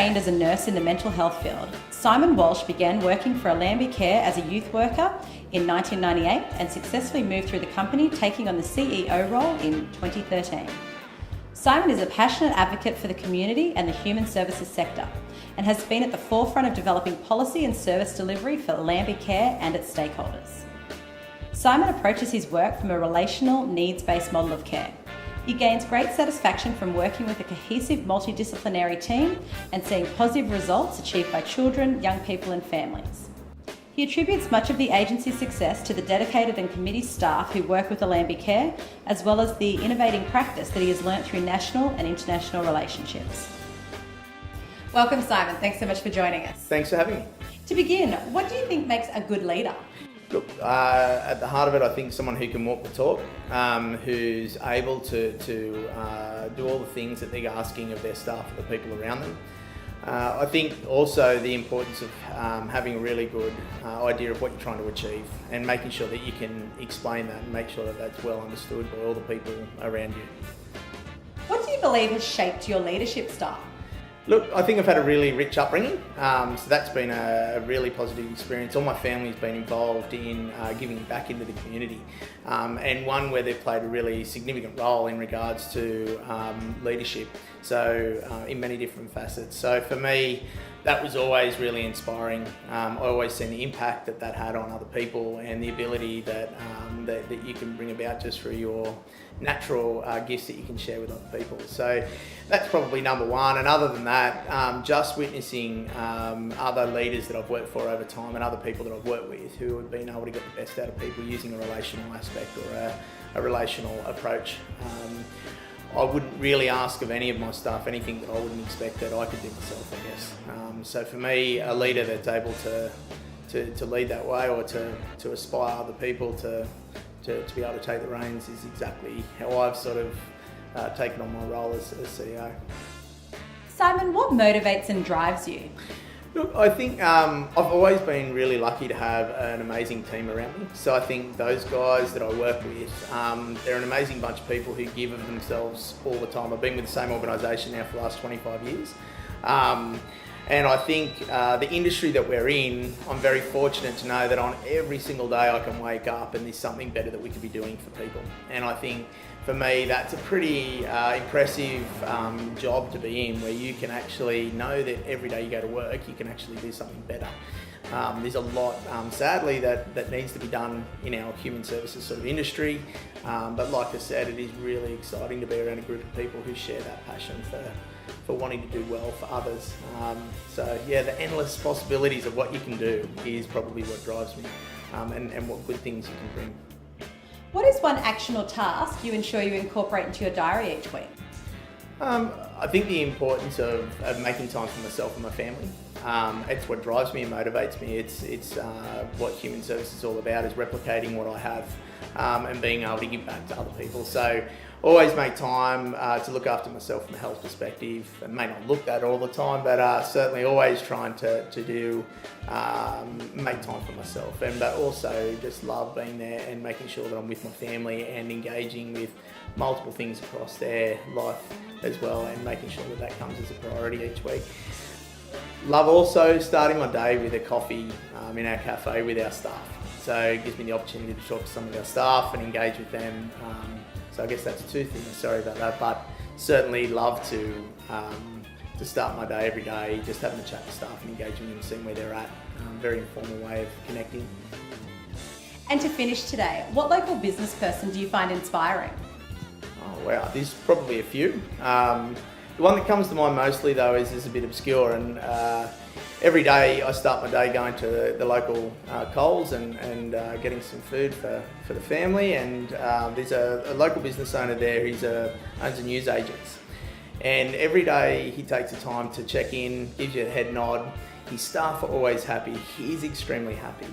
trained as a nurse in the mental health field, Simon Walsh began working for Lambie Care as a youth worker in 1998 and successfully moved through the company, taking on the CEO role in 2013. Simon is a passionate advocate for the community and the human services sector and has been at the forefront of developing policy and service delivery for Lambie Care and its stakeholders. Simon approaches his work from a relational, needs-based model of care. He gains great satisfaction from working with a cohesive multidisciplinary team and seeing positive results achieved by children, young people and families. He attributes much of the agency's success to the dedicated and committed staff who work with Lambie Care, as well as the innovating practice that he has learnt through national and international relationships. Welcome, Simon. Thanks so much for joining us. Thanks for having me. To begin, what do you think makes a good leader? Look, at the heart of it, I think someone who can walk the talk, who's able to do all the things that they're asking of their staff, the people around them. I think also the importance of having a really good idea of what you're trying to achieve and making sure that you can explain that and make sure that that's well understood by all the people around you. What do you believe has shaped your leadership style? Look, I think I've had a really rich upbringing, so that's been a really positive experience. All my family's been involved in giving back into the community, and one where they've played a really significant role in regards to leadership, so in many different facets. So for me, that was always really inspiring. I always seen the impact that that had on other people and the ability that you can bring about just through your natural gifts that you can share with other people. So that's probably number one. And other than that, just witnessing other leaders that I've worked for over time and other people that I've worked with who have been able to get the best out of people using a relational aspect or a relational approach. I wouldn't really ask of any of my staff anything that I wouldn't expect that I could do myself, I guess. So for me, a leader that's able to lead that way or to aspire other people to be able to take the reins is exactly how I've sort of taken on my role as CEO. Simon, what motivates and drives you? Look, I think I've always been really lucky to have an amazing team around me. So I think those guys that I work with, they're an amazing bunch of people who give of themselves all the time. I've been with the same organisation now for the last 25 years. And I think the industry that we're in, I'm very fortunate to know that on every single day I can wake up and there's something better that we could be doing for people. And I think for me, that's a pretty impressive job to be in, where you can actually know that every day you go to work, you can actually do something better. There's a lot, sadly, that needs to be done in our human services sort of industry. But like I said, it is really exciting to be around a group of people who share that passion for wanting to do well for others. So yeah, the endless possibilities of what you can do is probably what drives me, and what good things you can bring. What is one action or task you ensure you incorporate into your diary each week? I think the importance of making time for myself and my family. It's what drives me and motivates me. It's what human service is all about, is replicating what I have and being able to give back to other people. So always make time to look after myself from a health perspective. It may not look that all the time, but certainly always trying to do make time for myself. But also just love being there and making sure that I'm with my family and engaging with multiple things across their life as well, and making sure that that comes as a priority each week. Love also starting my day with a coffee in our cafe with our staff. So it gives me the opportunity to talk to some of our staff and engage with them. So I guess that's two things, sorry about that, but certainly love to start my day every day just having a chat with staff and engaging with them, seeing where they're at. Very informal way of connecting. And to finish today, what local business person do you find inspiring? Oh wow, there's probably a few. The one that comes to mind mostly though is a bit obscure, and every day I start my day going to the local Coles and getting some food for the family, and there's a local business owner there who owns a news agents, and every day he takes the time to check in, gives you a head nod. His staff are always happy, he's extremely happy.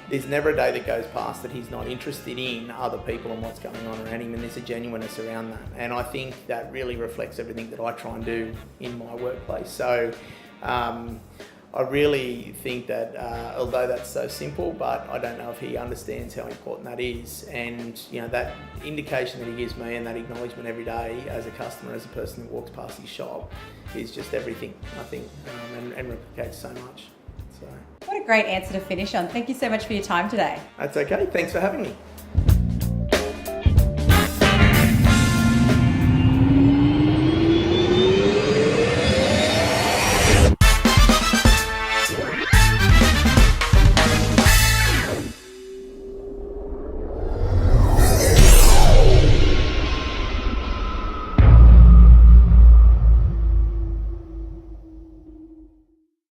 There's never a day that goes past that he's not interested in other people and what's going on around him, and there's a genuineness around that. And I think that really reflects everything that I try and do in my workplace. So I really think that although that's so simple, but I don't know if he understands how important that is. And that indication that he gives me and that acknowledgement every day as a customer, as a person that walks past his shop, is just everything, I think, and replicates so much. So What a great answer to finish on. Thank you so much for your time today. that's okay. Thanks for having me.